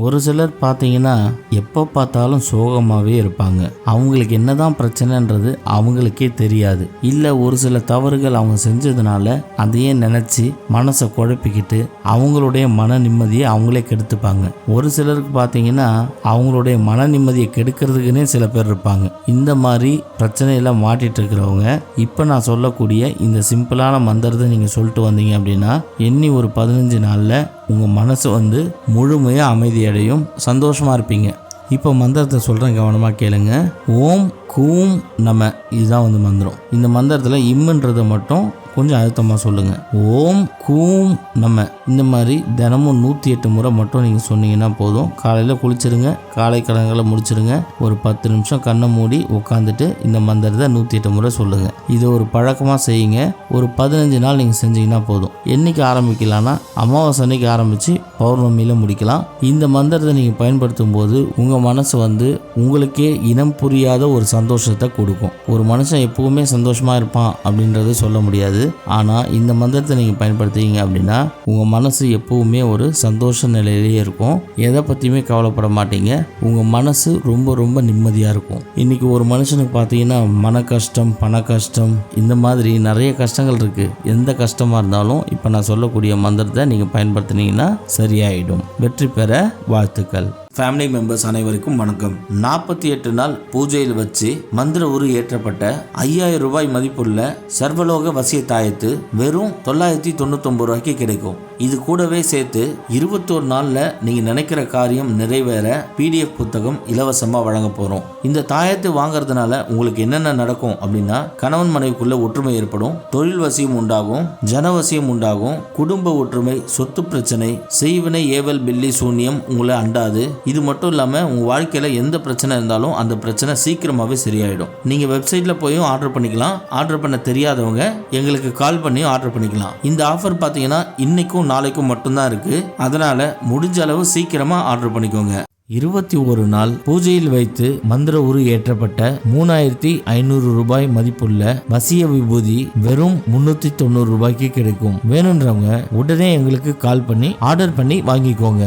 ஒரு சிலர் பார்த்தீங்கன்னா எப்போ பார்த்தாலும் சோகமாகவே இருப்பாங்க. அவங்களுக்கு என்னதான் பிரச்சனைன்றது அவங்களுக்கே தெரியாது. இல்லை ஒரு சில தவறுகள் அவங்க செஞ்சதுனால அதையே நினச்சி மனசை குழப்பிக்கிட்டு அவங்களுடைய மன நிம்மதியை அவங்களே கெடுத்துப்பாங்க. ஒரு சிலருக்கு பார்த்தீங்கன்னா அவங்களுடைய மன நிம்மதியை கெடுக்கிறதுக்குன்னே சில பேர் இருப்பாங்க. இந்த மாதிரி பிரச்சனையெல்லாம் மாட்டிட்டு இருக்கிறவங்க இப்போ நான் சொல்லக்கூடிய இந்த சிம்பிளான மந்திரத்தை நீங்கள் சொல்லிட்டு வந்தீங்க அப்படின்னா எண்ணி ஒரு 15 நாளில் உங்கள் மனசு முழுமையாக அமைதியடையும், சந்தோஷமாக இருப்பீங்க. இப்போ மந்திரத்தை சொல்கிறேன், கவனமாக கேளுங்க. ஓம் கூம் நம, இதுதான் மந்திரம். இந்த மந்திரத்தில் இம்முன்றதை மட்டும் கொஞ்சம் அழுத்தமாக சொல்லுங்கள். ஓம் கூம் நம. இந்த மாதிரி தினமும் 108 முறை மட்டும் நீங்கள் சொன்னீங்கன்னா போதும். காலையில் குளிச்சிருங்க, காலை கடன்களை முடிச்சிருங்க, ஒரு 10 நிமிஷம் கண்ணை மூடி உட்காந்துட்டு இந்த மந்திரத்தை 108 முறை சொல்லுங்கள். இதை ஒரு பழக்கமாக செய்யுங்க. ஒரு 15 நாள் நீங்கள் செஞ்சீங்கன்னா போதும். என்னைக்கு ஆரம்பிக்கலாம்னா அமாவாசை அன்னைக்கு ஆரம்பித்து பௌர்ணமியில் முடிக்கலாம். இந்த மந்திரத்தை நீங்கள் பயன்படுத்தும் போது உங்கள் மனசு உங்களுக்கே இனம் புரியாத ஒரு சந்தோஷத்தை கொடுக்கும். ஒரு மனுஷன் எப்பவுமே சந்தோஷமாக இருப்பான் அப்படின்றத சொல்ல முடியாது. ஆனால் இந்த மந்திரத்தை நீங்கள் பயன்படுத்துறீங்க அப்படின்னா உங்கள் மனசு எப்பவுமே ஒரு சந்தோஷ நிலையிலேயே இருக்கும். எதை பற்றியுமே கவலைப்பட மாட்டீங்க. உங்கள் மனசு ரொம்ப ரொம்ப நிம்மதியாக இருக்கும். இன்றைக்கி ஒரு மனுஷனுக்கு பார்த்தீங்கன்னா மன கஷ்டம், பண கஷ்டம், இந்த மாதிரி நிறைய கஷ்டங்கள் இருக்குது. எந்த கஷ்டமாக இருந்தாலும் இப்போ நான் சொல்லக்கூடிய மந்திரத்தை நீங்கள் பயன்படுத்தினீங்கன்னா சரியாயிடும். வெற்றி பெற வாழ்த்துக்கள். ஃபேமிலி மெம்பர்ஸ் அனைவருக்கும் வணக்கம். 48 நாள் பூஜையில் வச்சு மந்திர உரு ஏற்றப்பட்ட 5000 ரூபாய் மதிப்புள்ள சர்வலோக வசிய தாயத்து வெறும் 999 ரூபாய்க்கு கிடைக்கும். இது கூடவே சேர்த்து 21 நாளில் நீங்கள் நினைக்கிற காரியம் நிறைவேற PDF புத்தகம் இலவசமாக வழங்க போகிறோம். இந்த தாயத்தை வாங்கறதுனால உங்களுக்கு என்னென்ன நடக்கும் அப்படின்னா, கணவன் மனைவிக்குள்ள ஒற்றுமை ஏற்படும், தொழில் வசியம் உண்டாகும், ஜனவசியம் உண்டாகும், குடும்ப ஒற்றுமை, சொத்து பிரச்சனை, செய்வினை, ஏவல், பில்லி, சூன்யம் உங்களை அண்டாது. இது மட்டும் இல்லாமல் உங்கள் வாழ்க்கையில் எந்த பிரச்சனை இருந்தாலும் அந்த பிரச்சனை சீக்கிரமாகவே சரியாயிடும். நீங்கள் வெப்சைட்டில் போயும் ஆர்டர் பண்ணிக்கலாம். ஆர்டர் பண்ண தெரியாதவங்க எங்களுக்கு கால் பண்ணியும் ஆர்டர் பண்ணிக்கலாம். இந்த ஆஃபர் பார்த்தீங்கன்னா இன்னைக்கும் நாளைக்கும் மட்டும்தான் இருக்குது. அதனால் முடிஞ்ச அளவு சீக்கிரமாக ஆர்டர் பண்ணிக்கோங்க. 21 நாள் பூஜையில் வைத்து மந்திர உரு ஏற்றப்பட்ட 3500 ரூபாய் மதிப்புள்ள வசிய விபூதி வெறும் 390 ரூபாய்க்கு கிடைக்கும். வேணுன்றவங்க உடனே எங்களுக்கு கால் பண்ணி ஆர்டர் பண்ணி வாங்கிக்கோங்க.